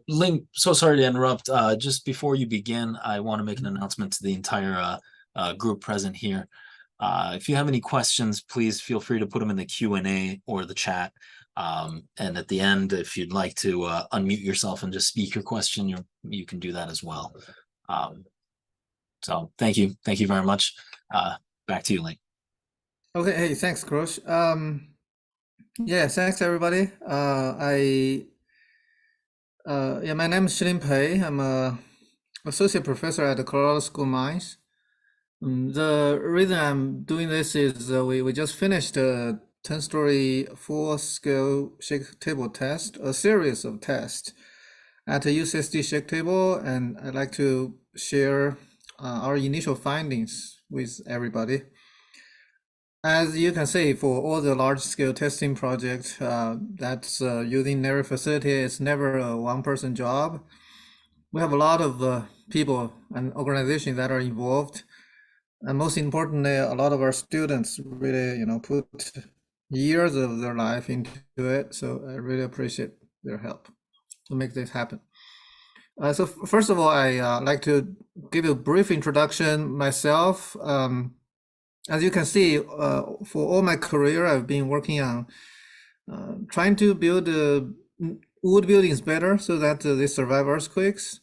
Ling, so sorry to interrupt. Just before you begin, I want to make an announcement to the entire group present here. If you have any questions, please feel free to put them in the Q&A or the chat. And at the end, if you'd like to unmute yourself and just speak your question, you can do that as well. So thank you. Thank you very much. Back to you, Ling. Okay, hey, thanks, Krosh. Yeah, thanks everybody. Yeah, my name is Shiling. I'm a associate professor at the Colorado School of Mines. The reason I'm doing this is we just finished a 10-story full-scale shake table test, a series of tests at the UCSD shake table, and I'd like to share our initial findings with everybody. As you can see, for all the large-scale testing projects that's using NHERI facility, it's never a one-person job. We have a lot of people and organizations that are involved, and most importantly, a lot of our students really, put years of their life into it. So I really appreciate their help to make this happen. So first of all, I like to give you a brief introduction myself. As you can see, for all my career, I've been working on trying to build wood buildings better so that they survive earthquakes.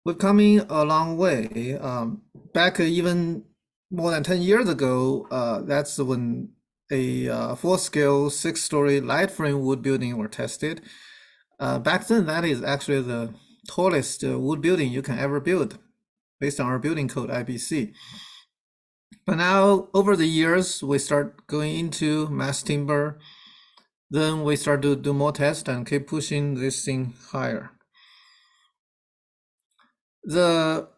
We're coming a long way. Back even more than 10 years ago, that's when a full-scale 6-story light frame wood building were tested. Back then, that is actually the tallest wood building you can ever build based on our building code, IBC. But now, over the years, we start going into mass timber. Then we start to do more tests and keep pushing this thing higher. For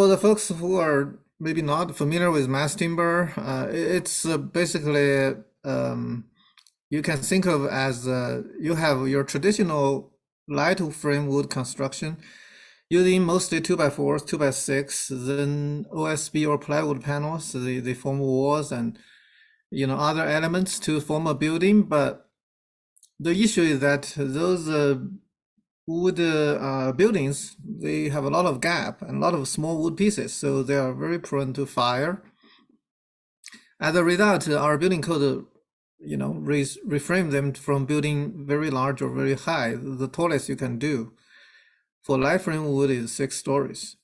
the folks who are maybe not familiar with mass timber, it's basically you can think of as you have your traditional light frame wood construction using mostly 2x4s, 2x6, then OSB or plywood panels. They form walls and other elements to form a building. But the issue is that those wood buildings, they have a lot of gap and a lot of small wood pieces, so they are very prone to fire. As a result, our building code reframe them from building very large or very high. The tallest you can do for light frame wood is 6 stories.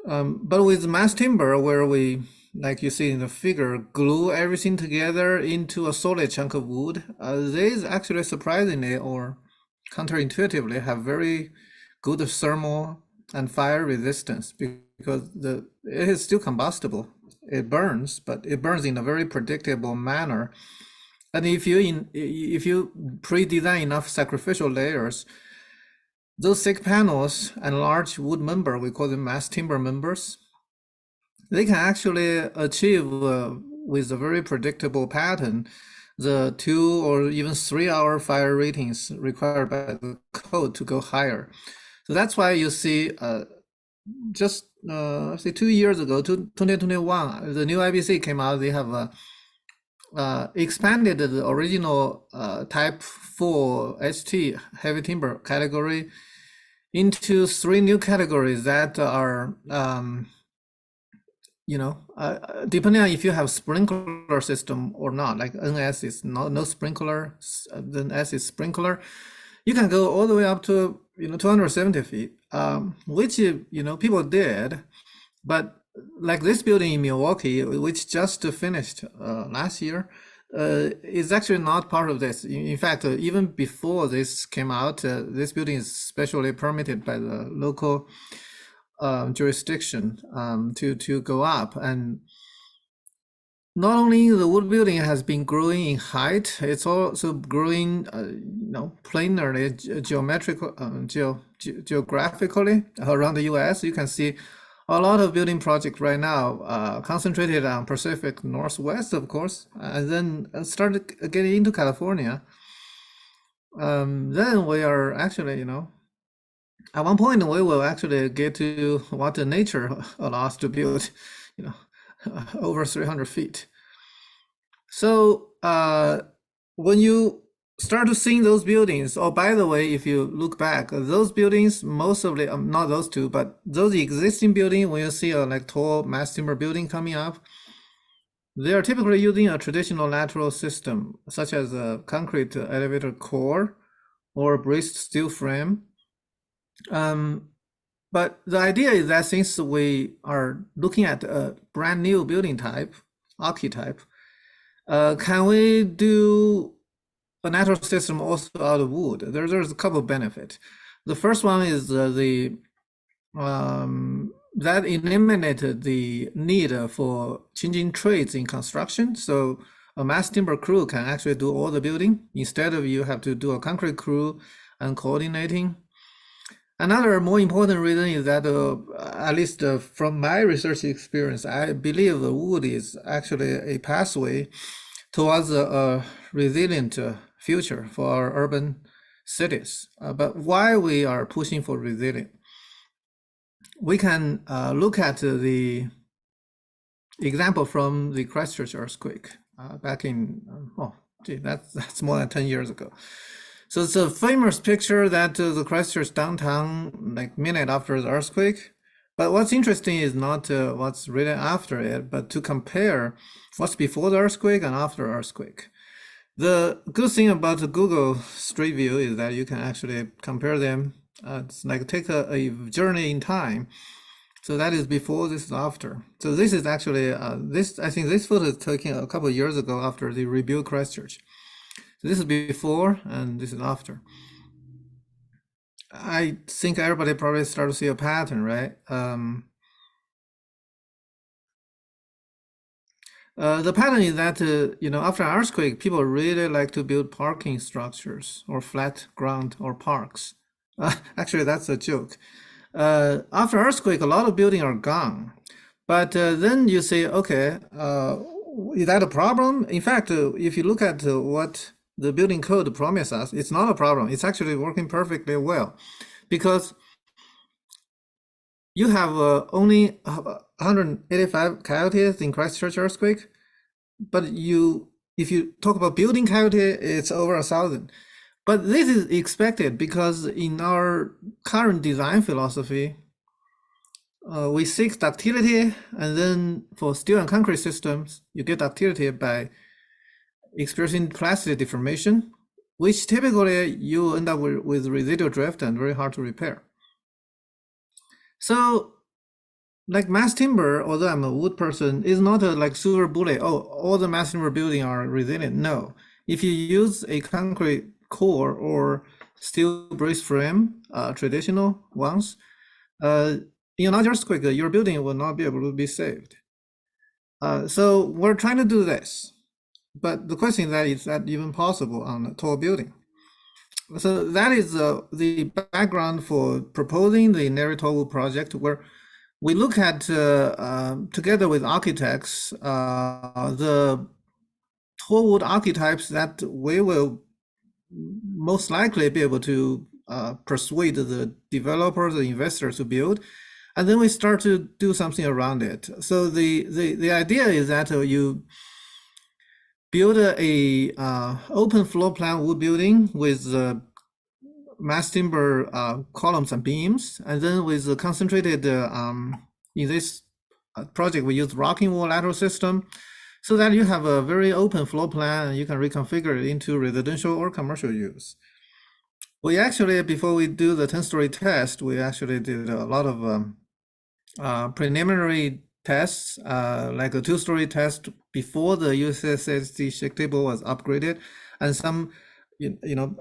But with mass timber, where we, like you see in the figure, glue everything together into a solid chunk of wood, these actually surprisingly or counterintuitively have very good thermal and fire resistance because it is still combustible. It burns, but it burns in a very predictable manner. And if you pre-design enough sacrificial layers, those thick panels and large wood member, we call them mass timber members, they can actually achieve with a very predictable pattern the 2 or even 3 hour fire ratings required by the code to go higher. So that's why you see just say 2 years ago, 2021, the new IBC came out. They have expanded the original type 4 HT heavy timber category into 3 new categories that are depending on if you have sprinkler system or not, like NS is no sprinkler, then S is sprinkler, you can go all the way up to 270 feet, which people did. But like this building in Milwaukee, which just finished last year, is actually not part of this. In fact, even before this came out, this building is specially permitted by the local jurisdiction to go up. And not only the wood building has been growing in height, it's also growing, planarly, geographically around the U.S. You can see a lot of building projects right now concentrated on Pacific Northwest, of course, and then started getting into California. Then we are actually, at one point we will actually get to what the nature allows to build, over 300 feet. So when you start to seeing those buildings. Oh, by the way, if you look back, those buildings, most of the, not those two, but those existing buildings, when you see a like tall mass timber building coming up, they are typically using a traditional lateral system, such as a concrete elevator core or a braced steel frame. But the idea is that since we are looking at a brand new building type, archetype, can we do a natural system also out of wood? There's a couple of benefits. The first one is that eliminated the need for changing trades in construction. So a mass timber crew can actually do all the building instead of you have to do a concrete crew and coordinating. Another more important reason is that, at least from my research experience, I believe the wood is actually a pathway towards a resilient future for our urban cities. But why we are pushing for resilient? We can look at the example from the Christchurch earthquake back in, that's more than 10 years ago. So it's a famous picture that the Christchurch downtown, like minute after the earthquake. But what's interesting is not what's written after it, but to compare what's before the earthquake and after earthquake. The good thing about the Google Street View is that you can actually compare them. It's like take a journey in time. So that is before, this is after. So this is actually, I think this photo is taken a couple of years ago after the rebuilt Christchurch. So this is before and this is after. I think everybody probably start to see a pattern, right? The pattern is that, after an earthquake, people really like to build parking structures or flat ground or parks. Actually, that's a joke. After earthquake, a lot of buildings are gone. But then you say, okay, is that a problem? In fact, if you look at what the building code promises us, it's not a problem. It's actually working perfectly well, because you have only 185 casualties in Christchurch earthquake, but if you talk about building casualty, it's over 1,000. But this is expected because in our current design philosophy, we seek ductility, and then for steel and concrete systems, you get ductility by experiencing plastic deformation, which typically you end up with residual drift and very hard to repair. So like mass timber, although I'm a wood person, is not a like silver bullet. Oh, all the mass timber buildings are resilient. No, if you use a concrete core or steel brace frame, traditional ones, in another earthquake, your building will not be able to be saved. So we're trying to do this. But the question is that even possible on a tall building? So that is the background for proposing the NHERI TallWood project, where we look at, together with architects, the TallWood archetypes that we will most likely be able to persuade the developers, the investors to build, and then we start to do something around it. So the idea is that you build a open floor plan wood building with mass timber columns and beams, and then with the concentrated, in this project, we use rocking wall lateral system, so that you have a very open floor plan and you can reconfigure it into residential or commercial use. We actually, before we do the 10-story test, we actually did a lot of preliminary tests, like a 2-story test before the USSSD shake table was upgraded, and some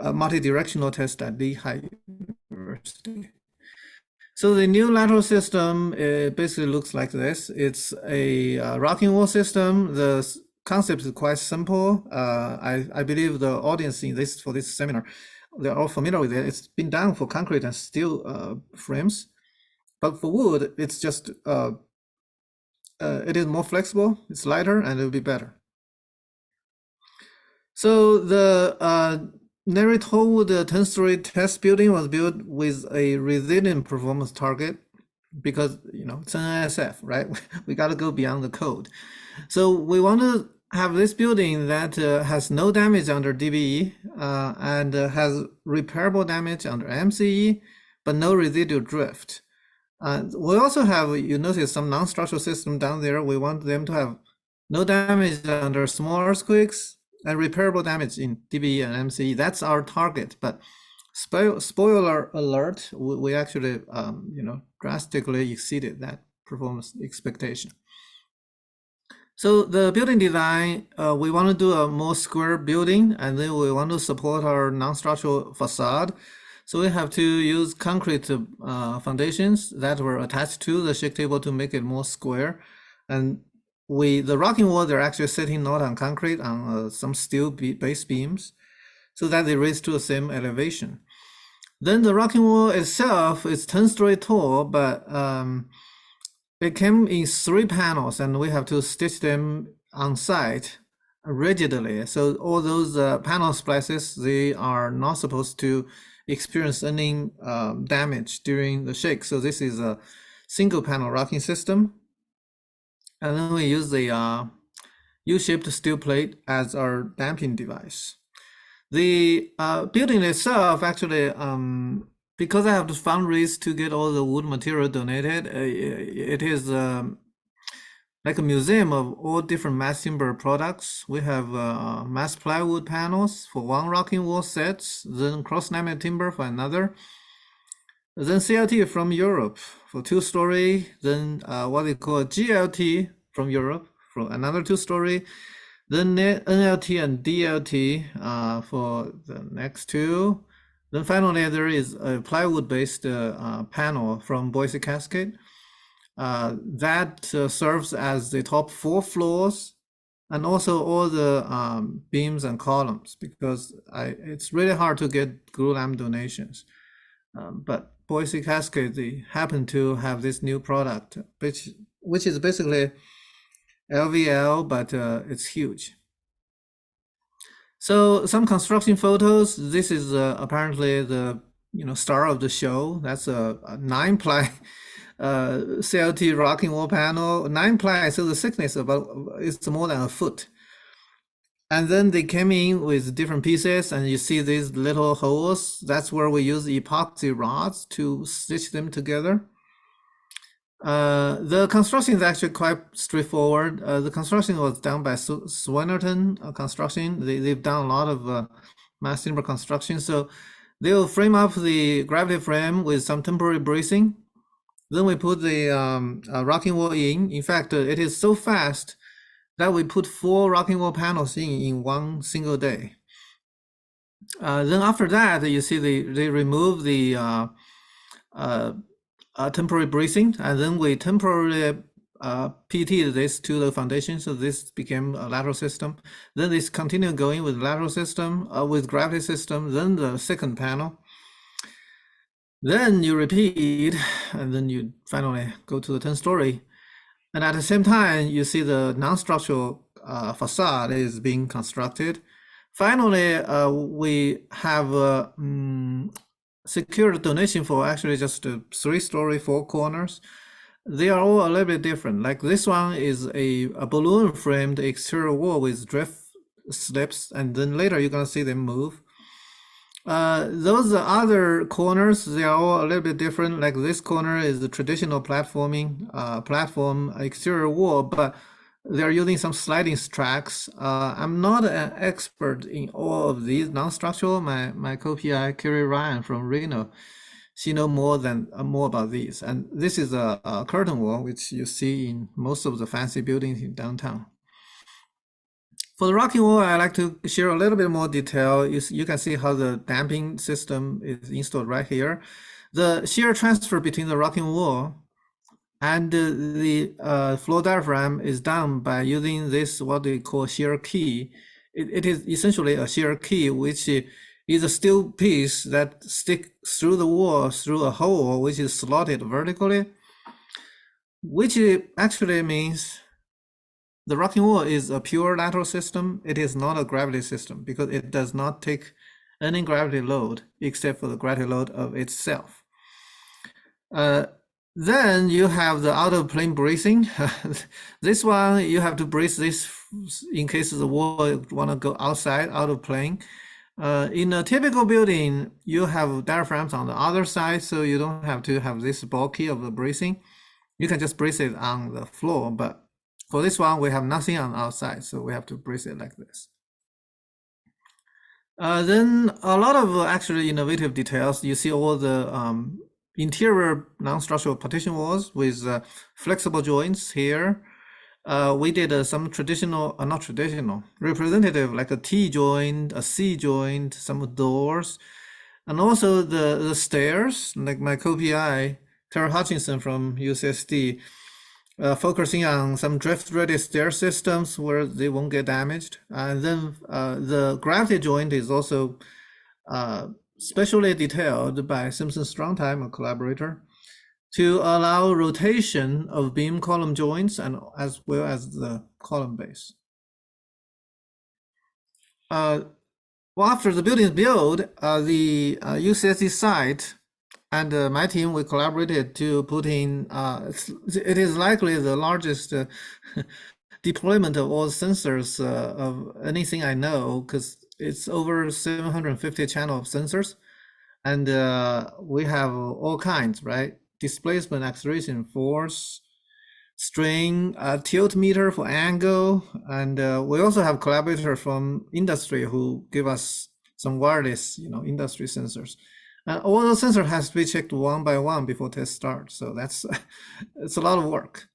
a multi-directional test at Lehigh University. So the new lateral system basically looks like this. It's a rocking wall system. The concept is quite simple. I believe the audience for this seminar, they're all familiar with it. It's been done for concrete and steel frames, but for wood, it's just it is more flexible, it's lighter, and it'll be better. So the NHERI TallWood 10-story test building was built with a resilient performance target, because it's an NSF, right? We got to go beyond the code. So we want to have this building that has no damage under DBE and has repairable damage under MCE, but no residual drift. We also have, you notice, some non-structural system down there. We want them to have no damage under small earthquakes and repairable damage in DBE and MCE. That's our target. But spoiler alert, we actually, drastically exceeded that performance expectation. So the building design, we want to do a more square building, and then we want to support our non-structural facade. So we have to use concrete foundations that were attached to the shake table to make it more square. And the rocking wall, they're actually sitting not on concrete, on some steel base beams, so that they raise to the same elevation. Then the rocking wall itself is 10-story tall, but it came in 3 panels, and we have to stitch them on site rigidly. So all those panel splices, they are not supposed to experience any damage during the shake. So this is a single panel rocking system. And then we use the U-shaped steel plate as our damping device. The building itself, actually, because I have to fundraise to get all the wood material donated, it is like a museum of all different mass timber products. We have mass plywood panels for one rocking wall sets, then cross-laminate timber for another, then CLT from Europe for 2-story, then what they call GLT from Europe for another 2-story, then NLT and DLT for the next 2. Then finally, there is a plywood-based panel from Boise Cascade that serves as the top 4 floors and also all the beams and columns, because it's really hard to get glulam donations. But Boise Cascade, they happen to have this new product, which is basically LVL, but it's huge. So some construction photos. This is apparently the star of the show. That's a 9-ply CLT rocking wall panel. 9-ply, so the thickness it's more than a foot. And then they came in with different pieces, and you see these little holes. That's where we use epoxy rods to stitch them together. The construction is actually quite straightforward. The construction was done by Swinerton Construction. They've done a lot of mass timber construction. So they will frame up the gravity frame with some temporary bracing. Then we put the rocking wall in. In fact, it is so fast that we put 4 rocking wall panels in one single day. Then after that, you see they remove the temporary bracing, and then we temporarily PT'd this to the foundation, so this became a lateral system. Then this continued going with lateral system, with gravity system, then the second panel. Then you repeat, and then you finally go to the 10-story. And at the same time, you see the non-structural facade is being constructed. Finally, we have secured donation for actually just 3-story, 4 corners. They are all a little bit different. Like this one is a balloon framed exterior wall with drift slips, and then later you're gonna see them move. Those other corners, they are all a little bit different. Like this corner is the traditional platform exterior wall, but they're using some sliding tracks. I'm not an expert in all of these non-structural. My co-PI, Kerry Ryan from Reno, she knows more about these. And this is a curtain wall, which you see in most of the fancy buildings in downtown. For the rocking wall, I like to share a little bit more detail. You can see how the damping system is installed right here. The shear transfer between the rocking wall and the floor diaphragm is done by using this, what they call shear key. It is essentially a shear key, which is a steel piece that sticks through the wall through a hole, which is slotted vertically, which actually means the rocking wall is a pure lateral system. It is not a gravity system because it does not take any gravity load except for the gravity load of itself. Then you have the out of plane bracing. This one you have to brace this in case the wall want to go outside out of plane. In a typical building, you have diaphragms on the other side, so you don't have to have this bulky of the bracing. You can just brace it on the floor, but for this one, we have nothing on the outside, so we have to brace it like this. Then a lot of actually innovative details. You see all the interior non-structural partition walls with flexible joints here. We did some traditional, not traditional, representative like a T joint, a C joint, some doors, and also the stairs, like my co-PI, Tara Hutchinson from UCSD, focusing on some drift-ready stair systems where they won't get damaged. And then the gravity joint is also specially detailed by Simpson Strontheim, a collaborator, to allow rotation of beam column joints and as well as the column base. Well, after the building is built, the UCSD site and my team, we collaborated to put in, it is likely the largest deployment of all sensors of anything I know, because it's over 750 channel of sensors. And we have all kinds, right? Displacement, acceleration, force, strain, tilt meter for angle. And we also have collaborators from industry who give us some wireless, industry sensors. And all those sensors has to be checked one by one before test starts. So that's it's a lot of work.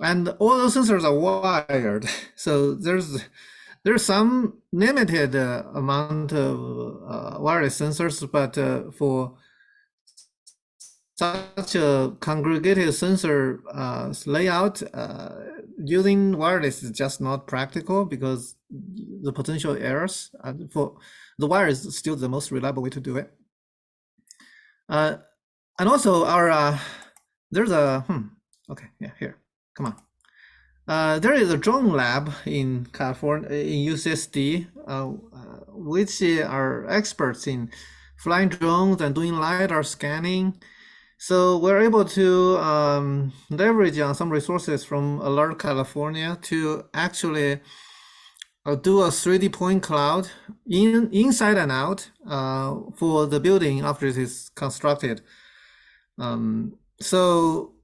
And all those sensors are wired. So there's some limited amount of wireless sensors, but for such a congregated sensor layout, using wireless is just not practical because the potential errors. For the wire is still the most reliable way to do it. And also our there's a okay, yeah, here, come on. There is a drone lab in California, in UCSD, which are experts in flying drones and doing LiDAR scanning. So we're able to leverage on some resources from Alert California to actually do a 3D point cloud inside and out for the building after it is constructed. So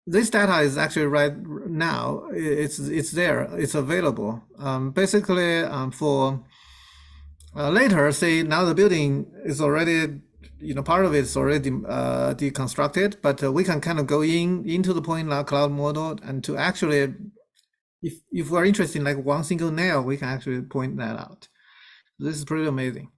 this data is actually right now. It's there. It's available. Basically, for later, say now the building is already, part of it is already deconstructed, but we can kind of go into the point cloud model and to actually, if we're interested in like one single nail, we can actually point that out. This is pretty amazing.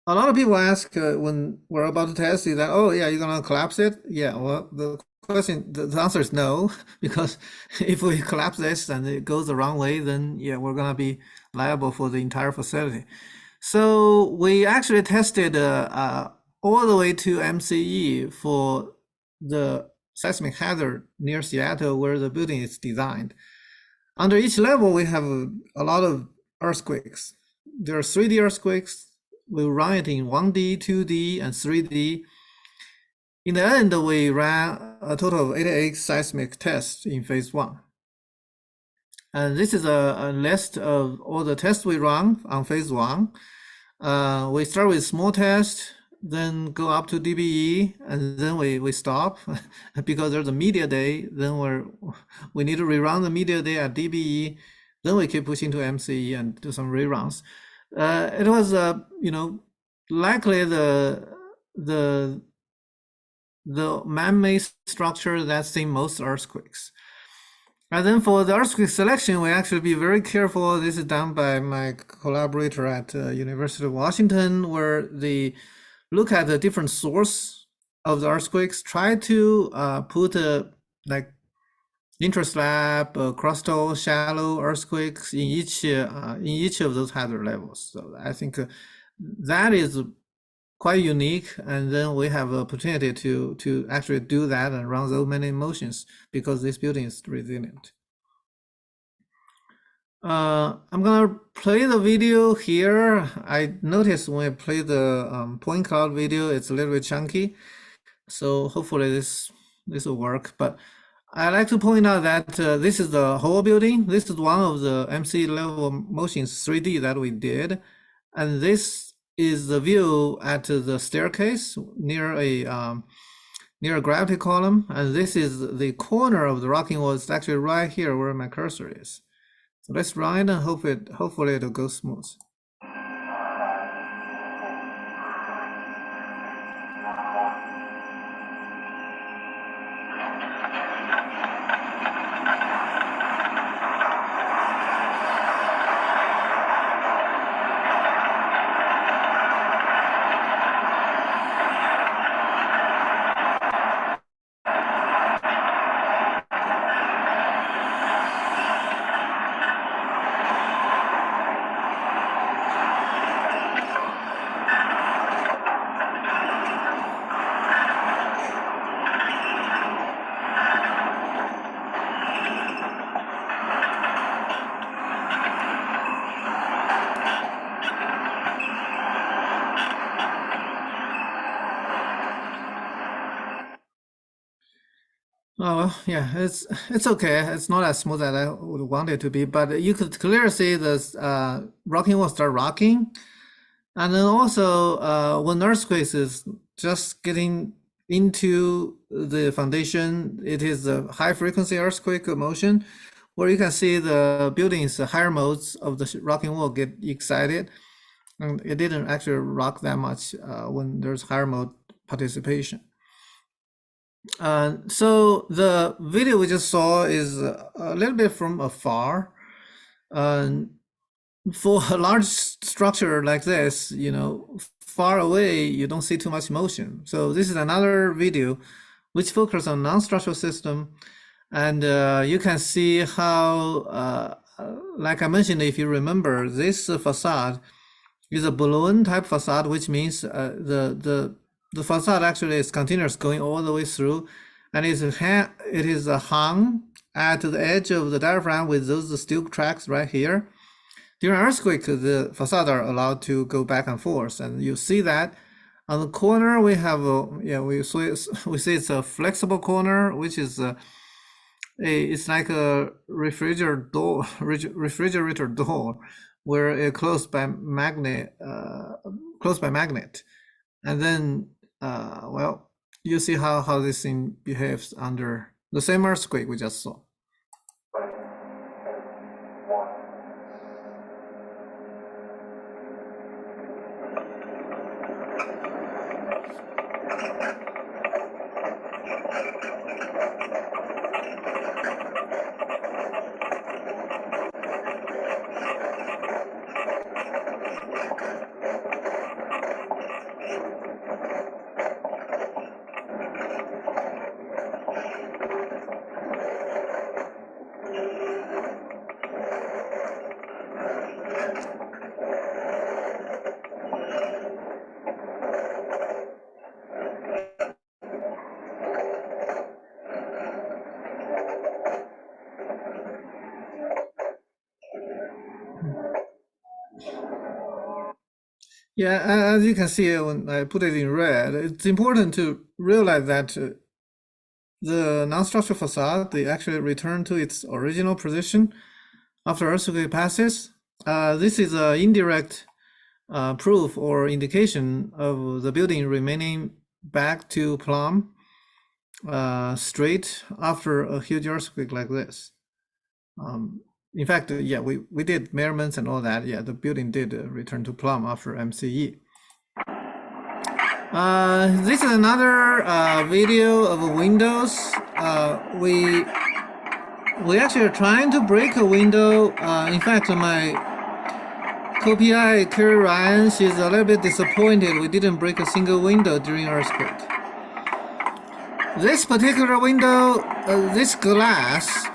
A lot of people ask when we're about to test is that, oh yeah, you're gonna collapse it? Yeah, well, the answer is no, because if we collapse this and it goes the wrong way, then yeah, we're gonna be liable for the entire facility. So we actually tested all the way to MCE for the seismic hazard near Seattle where the building is designed. Under each level, we have a lot of earthquakes. There are 3D earthquakes. We run it in 1D, 2D, and 3D. In the end, we ran a total of 88 seismic tests in phase 1. And this is a list of all the tests we run on phase 1. We start with small tests, then go up to DBE, and then we stop because there's a media day. Then we need to rerun the media day at DBE. Then we keep pushing to MCE and do some reruns. It was, likely the man-made structure that's seen most earthquakes. And then for the earthquake selection, we actually be very careful. This is done by my collaborator at University of Washington, where they look at the different source of the earthquakes, try to put like intraslab, crustal, shallow earthquakes in each of those hazard levels. So I think that is quite unique, and then we have an opportunity to actually do that and run so many motions because this building is resilient. I'm gonna play the video here. I noticed when I play the point cloud video, it's a little bit chunky. So hopefully this will work. But I like to point out that this is the whole building. This is one of the MC level motions 3D that we did, and this is the view at the staircase near a gravity column, and this is the corner of the rocking wall. It's actually right here where my cursor is. So let's run it and hopefully it'll go smooth. Oh, yeah, it's okay. It's not as smooth as I would want it to be, but you could clearly see this rocking will start rocking. And then also when earthquakes is just getting into the foundation, it is a high frequency earthquake motion where you can see the buildings, the higher modes of the rocking wall get excited. And it didn't actually rock that much when there's higher mode participation. So the video we just saw is a little bit from afar. For a large structure like this, you know, far away, you don't see too much motion. So this is another video which focuses on non-structural system. And you can see how, like I mentioned, if you remember, this facade is a balloon type facade, which means the facade actually is continuous going all the way through, and it is hung at the edge of the diaphragm with those steel tracks right here. During earthquake, the facade are allowed to go back and forth, and you see that on the corner we have we see it's a flexible corner, which is it's like a refrigerator door where it closed by magnet, and then well, you see how this thing behaves under the same earthquake we just saw. Yeah, as you can see when I put it in red, it's important to realize that the non-structural facade, they actually return to its original position after earthquake passes. This is an indirect proof or indication of the building remaining back to plumb straight after a huge earthquake like this. In fact, yeah, we did measurements and all that. Yeah, the building did return to plumb after MCE. This is another video of windows. We actually are trying to break a window. In fact, my co-PI, Kerry Ryan, she's a little bit disappointed we didn't break a single window during earthquake. This particular window, this glass,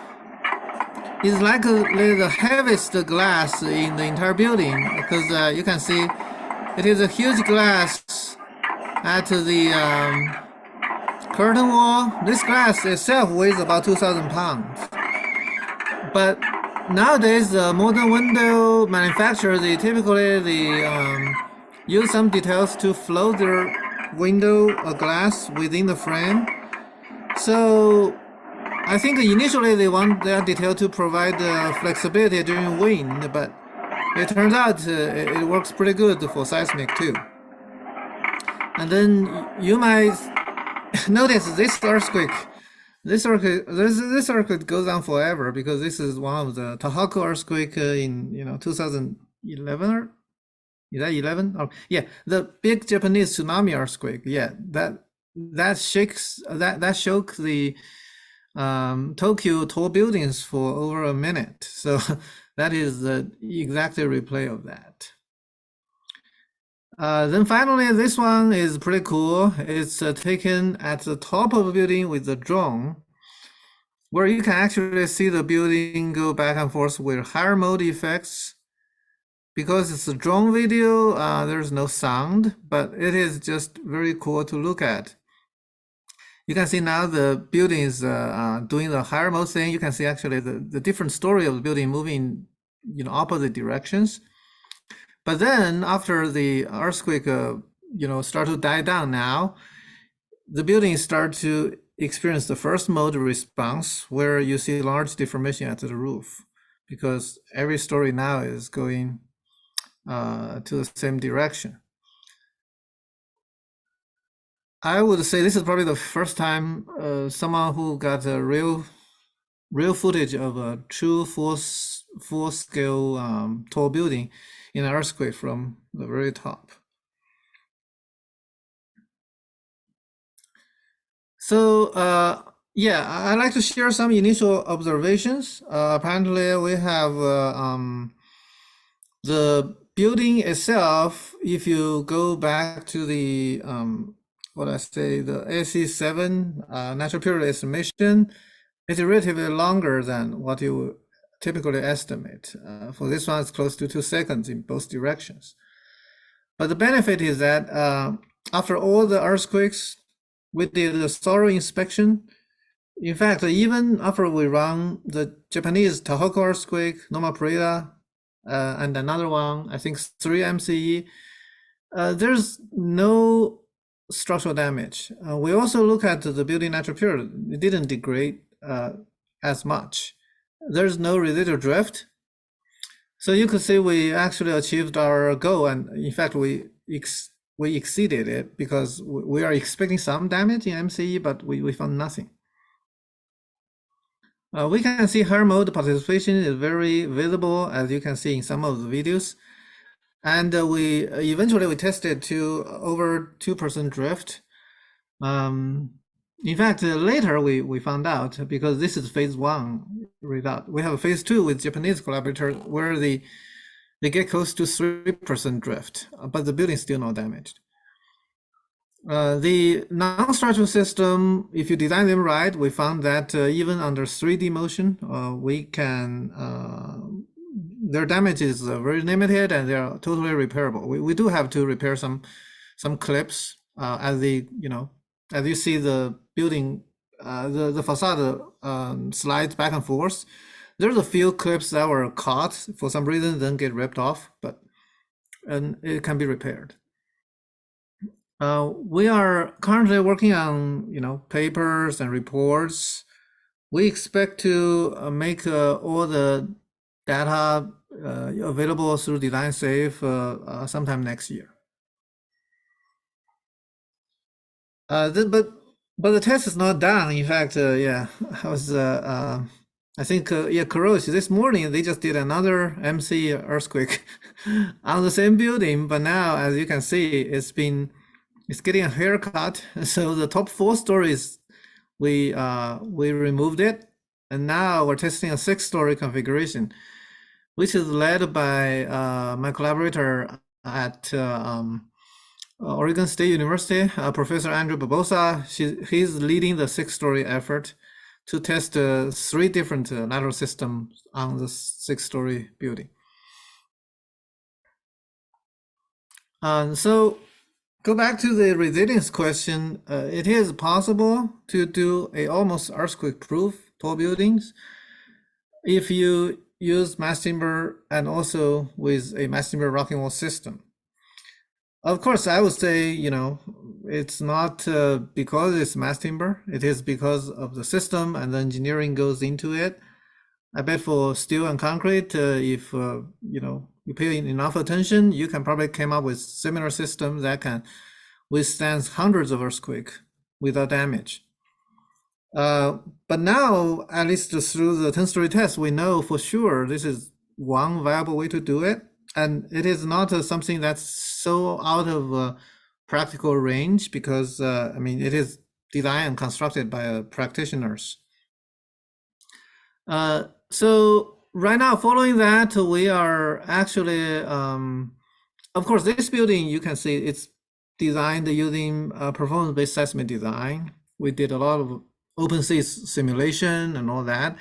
is like the heaviest glass in the entire building, because you can see it is a huge glass at the curtain wall. This glass itself weighs about 2,000 pounds. But nowadays, the modern window manufacturers, they use some details to float their window glass within the frame. So I think initially they want their detail to provide flexibility during wind, but it turns out it works pretty good for seismic too. And then you might notice this earthquake. This earthquake goes on forever because this is one of the Tohoku earthquake in 2011 or is that 11? Oh yeah, the big Japanese tsunami earthquake. Yeah, that shook the Tokyo tall buildings for over a minute. So that is the exact replay of that. Then finally, this one is pretty cool. It's taken at the top of the building with the drone, where you can actually see the building go back and forth with higher mode effects. Because it's a drone video, there's no sound, but it is just very cool to look at. You can see now the building is doing the higher mode thing. You can see actually the different story of the building moving opposite directions. But then after the earthquake, start to die down now, the buildings start to experience the first mode response where you see large deformation at the roof because every story now is going to the same direction. I would say this is probably the first time someone who got a real footage of a true full scale tall building in an earthquake from the very top. So yeah, I'd like to share some initial observations. Apparently we have the building itself. If you go back to the the AC7 natural period estimation, it's relatively longer than what you typically estimate. For this one, it's close to 2 seconds in both directions. But the benefit is that after all the earthquakes, we did a thorough inspection. In fact, even after we run the Japanese Tohoku earthquake, Noma Parida, and another one, I think 3 MCE, there's no structural damage. We also look at the building natural period. It didn't degrade as much. There's no residual drift. So you could say we actually achieved our goal, and in fact we exceeded it because we are expecting some damage in MCE, but we found nothing. We can see higher mode participation is very visible, as you can see in some of the videos. And we eventually tested to over 2% drift. In fact, later we found out, because this is phase 1 result. We have a phase 2 with Japanese collaborators where they get close to 3% drift, but the building is still not damaged. The non-structural system, if you design them right, we found that even under 3D motion, we can their damage is very limited and they are totally repairable. We do have to repair some clips as as you see the building, the facade slides back and forth. There's a few clips that were caught for some reason, then get ripped off, and it can be repaired. We are currently working on papers and reports. We expect to make all the data available through Design Safe sometime next year. But the test is not done. In fact, yeah, I was I think Kuroshi this morning they just did another MC earthquake on the same building, but now as you can see, it's getting a haircut. So the top 4 stories we removed it, and now we're testing a 6-story configuration, which is led by my collaborator at Oregon State University, Professor Andrew Barbosa. He's leading the 6-story effort to test 3 different lateral systems on the 6-story building. So go back to the resilience question. It is possible to do a almost earthquake-proof tall buildings if you use mass timber and also with a mass timber rocking wall system. Of course, I would say, it's not because it's mass timber. It is because of the system and the engineering goes into it. I bet for steel and concrete, if you pay enough attention, you can probably come up with similar systems that can withstand hundreds of earthquakes without damage. But now, at least through the 10-story test, we know for sure this is one viable way to do it. And it is not something that's so out of practical range because, it is designed and constructed by practitioners. So right now, following that, we are actually, of course, this building, you can see it's designed using performance-based seismic design. We did a lot of open sea simulation and all that.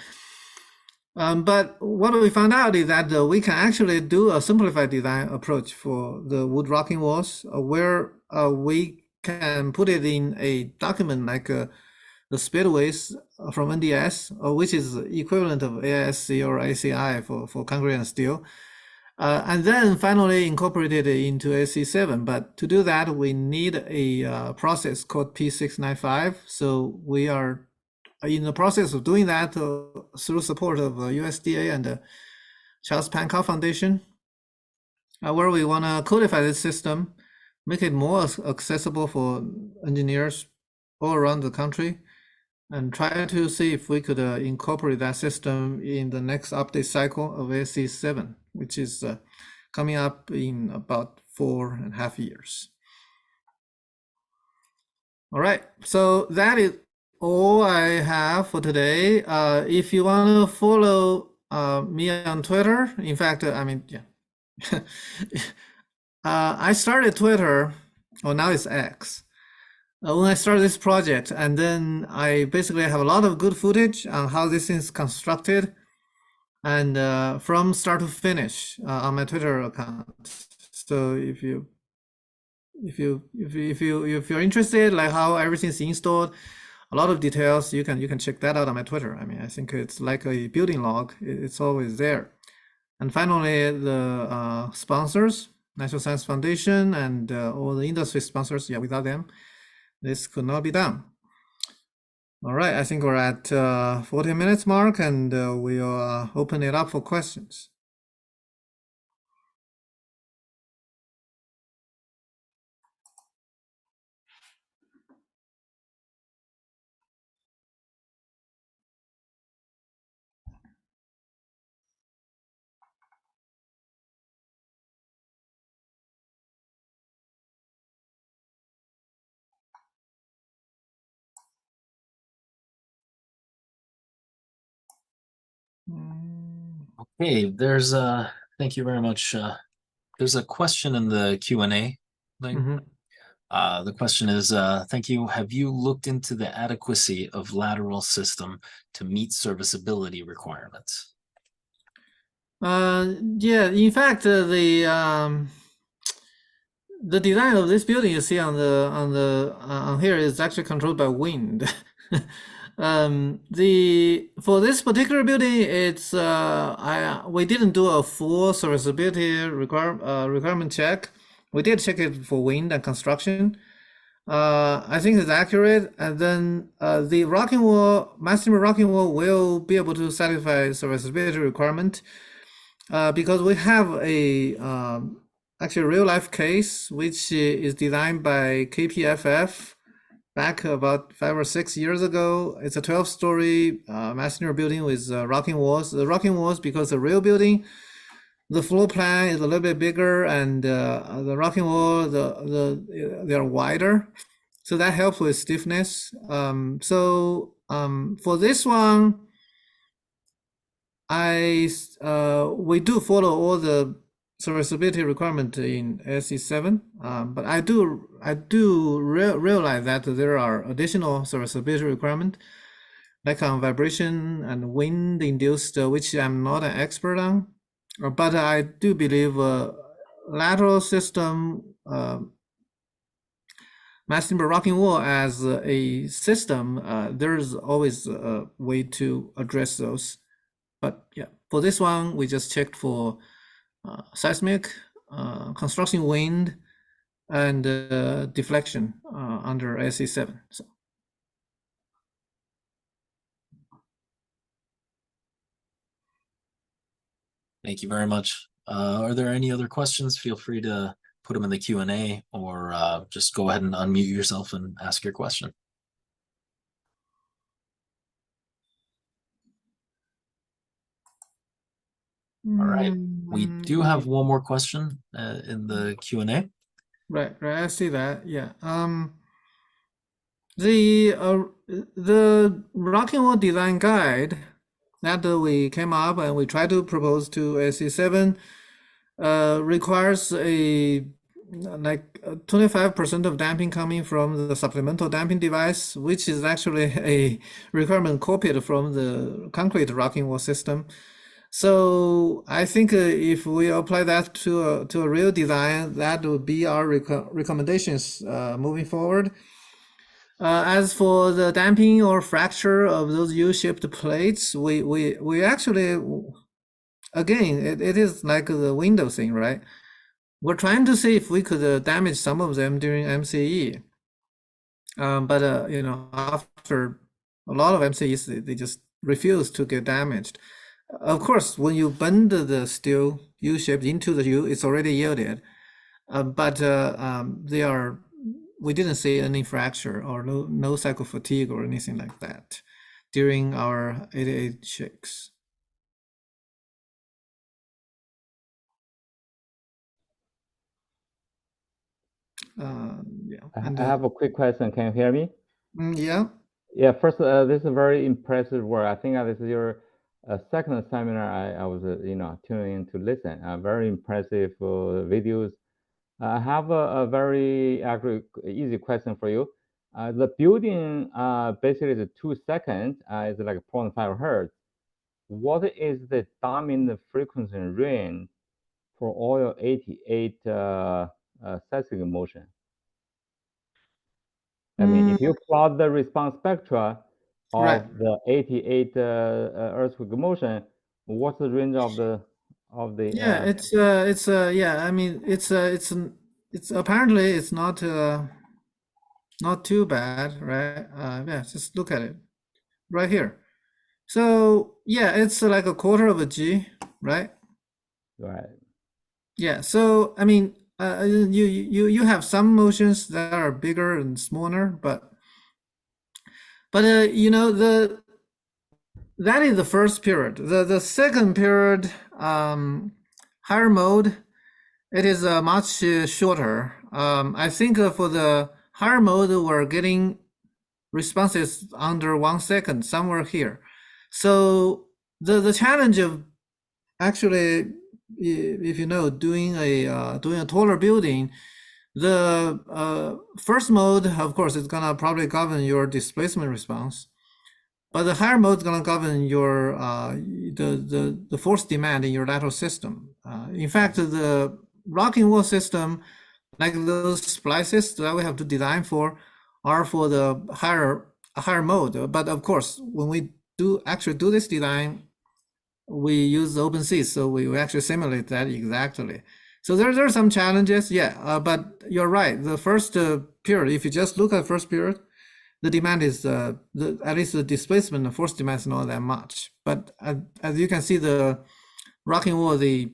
But what we found out is that we can actually do a simplified design approach for the wood rocking walls, where we can put it in a document like the spillways from NDS, which is equivalent of AISC or ACI for concrete and steel, and then finally incorporate it into AC7. But to do that, we need a process called P695. So we are in the process of doing that through support of USDA and the Charles Pankau Foundation, where we want to codify this system, make it more accessible for engineers all around the country, and try to see if we could incorporate that system in the next update cycle of AC7, which is coming up in about 4.5 years. All right, so that is all I have for today. If you want to follow me on Twitter, in fact, I started Twitter, now it's X, when I started this project, and then I basically have a lot of good footage on how this is constructed, and from start to finish on my Twitter account. So if you're interested, like how everything's installed, a lot of details, you can check that out on my Twitter. I think it's like a building log. It's always there. And finally, the sponsors, National Science Foundation and all the industry sponsors, without them, this could not be done. All right, I think we're at 40 minutes mark, and we'll open it up for questions. Okay, there's thank you very much. There's a question in the Q&A link. The question is, thank you. Have you looked into the adequacy of lateral system to meet serviceability requirements? Yeah, in fact, the design of this building you see on here is actually controlled by wind. For this particular building, it's we didn't do a full serviceability requirement check. We did check it for wind and construction. I think it's accurate. And then the rocking wall, mass timber rocking wall, will be able to satisfy serviceability requirement because we have a actually real life case which is designed by KPFF back about 5 or 6 years ago. It's a 12-story mass timber building with rocking walls. The rocking walls, because the real building, the floor plan is a little bit bigger, and the rocking wall, they're wider, so that helps with stiffness. For this one, we do follow all the serviceability requirement in SE7, but I do realize that there are additional serviceability requirement, like on vibration and wind induced, which I'm not an expert on. But I do believe lateral system, mass timber rocking wall as a system, there's always a way to address those. But yeah, for this one, we just checked for seismic, construction wind, and deflection under SE7. So. Thank you very much. Are there any other questions? Feel free to put them in the Q&A or just go ahead and unmute yourself and ask your question. All right, we do have one more question in the Q&A. Right, I see that. Yeah. The rocking wall design guide that we came up and we tried to propose to SE7 requires a like 25% of damping coming from the supplemental damping device, which is actually a requirement copied from the concrete rocking wall system. So I think if we apply that to a real design, that would be our recommendations moving forward. As for the damping or fracture of those U-shaped plates, we actually, again, it is like the window thing, right? We're trying to see if we could damage some of them during MCE. But you know, after a lot of MCEs, they just refuse to get damaged. Of course, when you bend the steel U-shaped into the U, it's already yielded. But we didn't see any fracture or no cycle fatigue or anything like that during our 88 shakes. Yeah. I have a quick question. Can you hear me? Yeah. Yeah. First, this is very impressive work. I think this is your second seminar I was tuning in to listen. Very impressive videos. I have a very easy question for you. The building basically is 2 seconds. It's like 0.5 hertz. What is the dominant frequency range for all your 88 seismic motion? I mean, if you plot the response spectra of Right. the 88 earthquake motion, what's the range of the Yeah, yeah, I mean it's apparently it's not too bad, right? Yeah, just look at it right here. So yeah, it's like a quarter of a G, right? Right. Yeah, so I mean you have some motions that are bigger and smaller, but you know, that is the first period. The second period, higher mode, it is much shorter. I think for the higher mode, we're getting responses under 1 second, somewhere here. So the challenge of actually, if you know, doing a taller building, the first mode, of course, is gonna probably govern your displacement response. But the higher mode is going to govern your the force demand in your lateral system. In fact, the rocking wall system, like those splices that we have to design for, are for the higher mode. But of course, when we actually do this design, we use OpenSea, so we actually simulate that exactly. So there are some challenges, yeah. But you're right. The first period, if you just look at first period, the demand is at least the displacement, the force demand is not that much. But as you can see, the rocking wall, the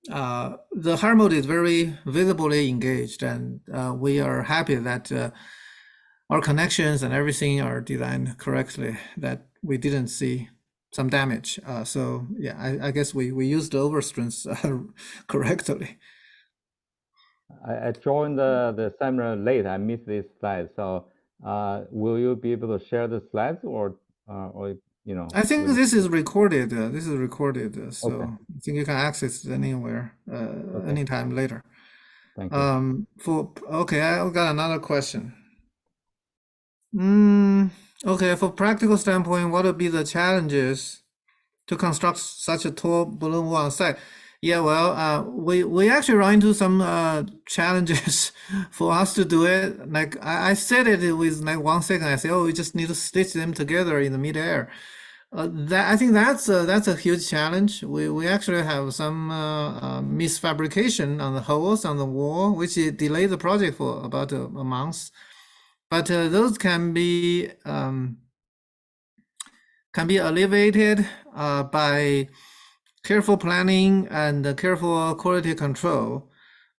higher mode is very visibly engaged, and we are happy that our connections and everything are designed correctly, that we didn't see some damage. So yeah, I guess we used the overstrengths correctly. I joined the seminar late. I missed this slide. So will you be able to share the slides or you know? I think this is recorded. So Okay. I think you can access it anywhere, Okay. anytime later. Thank you. Okay, I got another question. Okay, for practical standpoint, what would be the challenges to construct such a tall balloon wall on site? Yeah, well, we actually run into some challenges for us to do it. Like I said it with like 1 second. I say, oh, we just need to stitch them together in the midair. I think that's a huge challenge. We actually have some misfabrication on the holes on the wall, which delayed the project for about a month. But those can be alleviated by careful planning and careful quality control.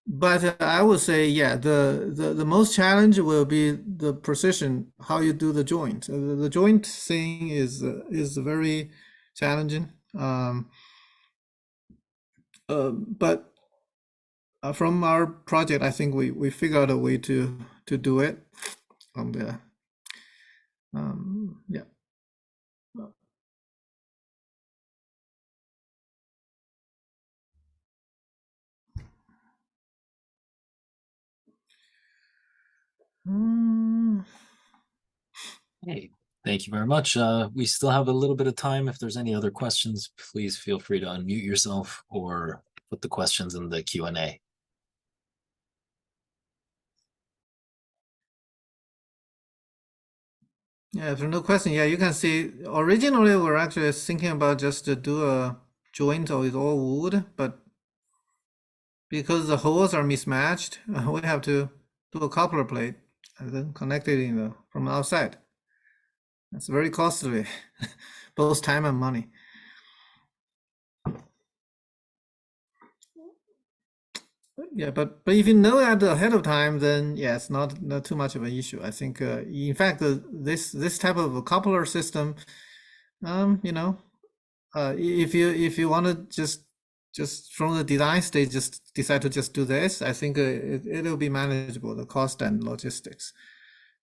But I would say, yeah, the most challenge will be the precision, how you do the joint. The joint thing is very challenging. But from our project, I think we figured out a way to do it. And yeah. Hey, thank you very much. We still have a little bit of time. If there's any other questions, please feel free to unmute yourself or put the questions in the Q&A. Yeah, if there's no question, yeah, you can see originally we're actually thinking about just to do a joint with all wood, but because the holes are mismatched, we have to do a coupler plate and then connect it from outside. That's very costly, both time and money. Yeah, but if you know that ahead of time, then yeah, it's not too much of an issue. I think, in fact, this type of a coupler system, you know, if you want to just from the design stage, just decide to just do this, I think it'll be manageable, the cost and logistics.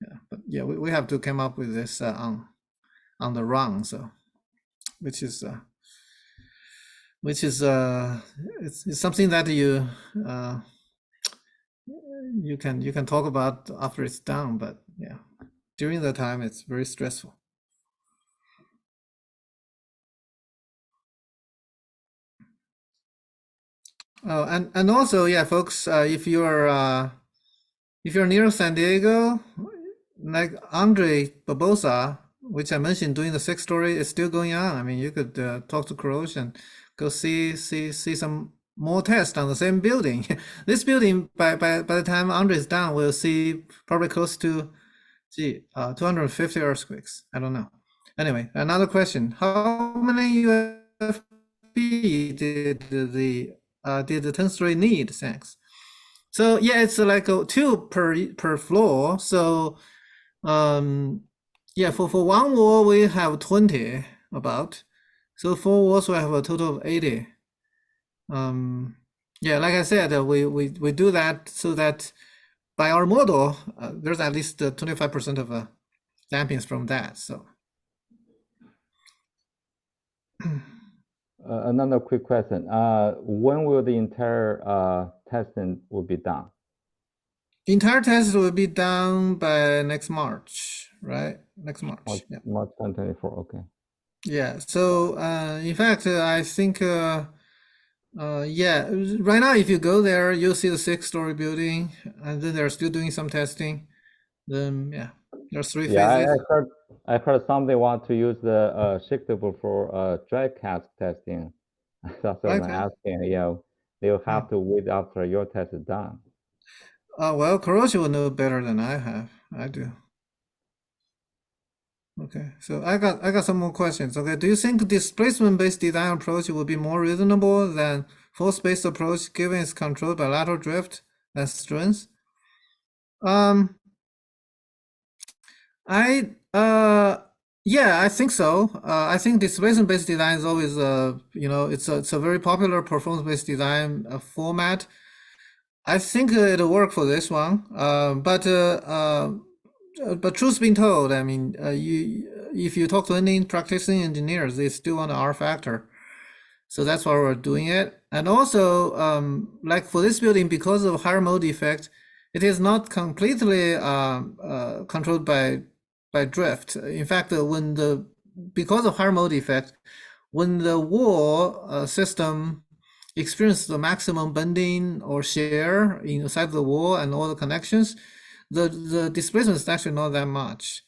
Yeah, but yeah, we have to come up with this on the run, so which is it's something that you can talk about after it's done, but yeah, during the time it's very stressful. Oh, and also, yeah, folks, if you're near San Diego, like Andre Barbosa, which I mentioned doing the 6-story, is still going on. I mean, you could talk to Kurosh and go see some more tests on the same building. This building, by the time Andre is done, we'll see probably close to 250 earthquakes. I don't know. Anyway, another question: how many UFB did the 10-story need? Thanks. So yeah, it's like 2 per floor. So yeah, for one wall we have 20 about. So 4 walls we have a total of 80. Yeah, like I said, we do that so that by our model, there's at least 25% of dampings from that. So Another quick question. When will the entire testing will be done? the entire test will be done by next March, right? Next March. Yeah. March 2024. Okay. Yeah. So in fact, I think yeah, right now if you go there, you'll see the 6-story building, and then they're still doing some testing. Then yeah, there's 3 Yeah, phases. I heard some they want to use the shiftable for dry cast testing. That's what I'm asking. Yeah, they'll have to wait after your test is done. Well, Kuroshi will know better than I have. I do. Okay, so I got some more questions. Okay, do you think displacement-based design approach will be more reasonable than force-based approach given it's controlled by lateral drift and strength? Yeah, I think so. I think displacement-based design is always you know, it's a very popular performance-based design format. I think it'll work for this one. But truth being told, I mean, if you talk to any practicing engineers, they still want an R factor. So that's why we're doing it. And also, like for this building, because of higher mode effect, it is not completely controlled by drift. In fact, because of higher mode effect, when the wall system experiences the maximum bending or shear inside the wall and all the connections, the displacement is actually not that much.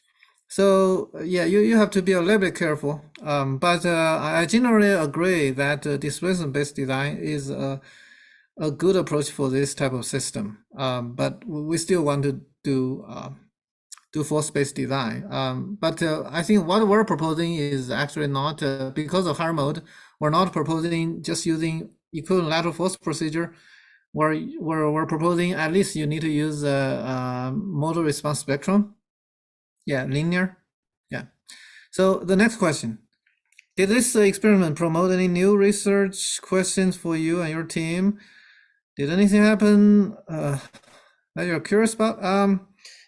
So yeah, you have to be a little bit careful. But I generally agree that displacement-based design is a good approach for this type of system. But we still want to do force-based design. But I think what we're proposing is actually not, because of hard mode, we're not proposing just using equivalent lateral force procedure. We're proposing at least you need to use a modal response spectrum. Yeah, linear. Yeah. So the next question. Did this experiment promote any new research questions for you and your team? Did anything happen that you're curious about?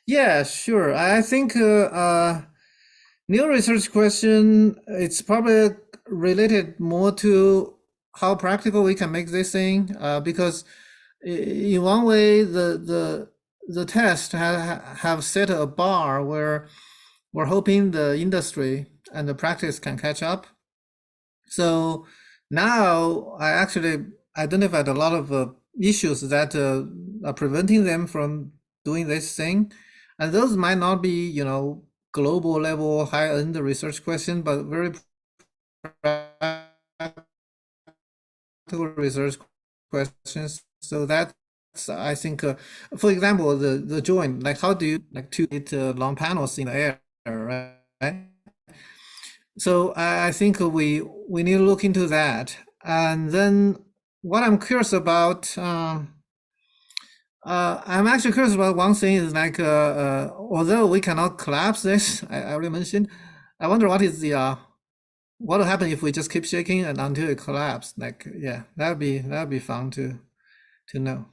Yeah, sure. I think new research question, it's probably related more to how practical we can make this thing, because in one way the test have set a bar where we're hoping the industry and the practice can catch up. So now I actually identified a lot of issues that are preventing them from doing this thing, and those might not be, you know, global level high-end research question, but very practical research questions. So that's, I think, for example, the joint, like how do you like to hit long panels in the air, right? So I think we need to look into that. And then what I'm curious about, I'm actually curious about one thing is like, although we cannot collapse this, I already mentioned, I wonder what is the, what will happen if we just keep shaking and until it collapses? Like, yeah, that'd be fun to know.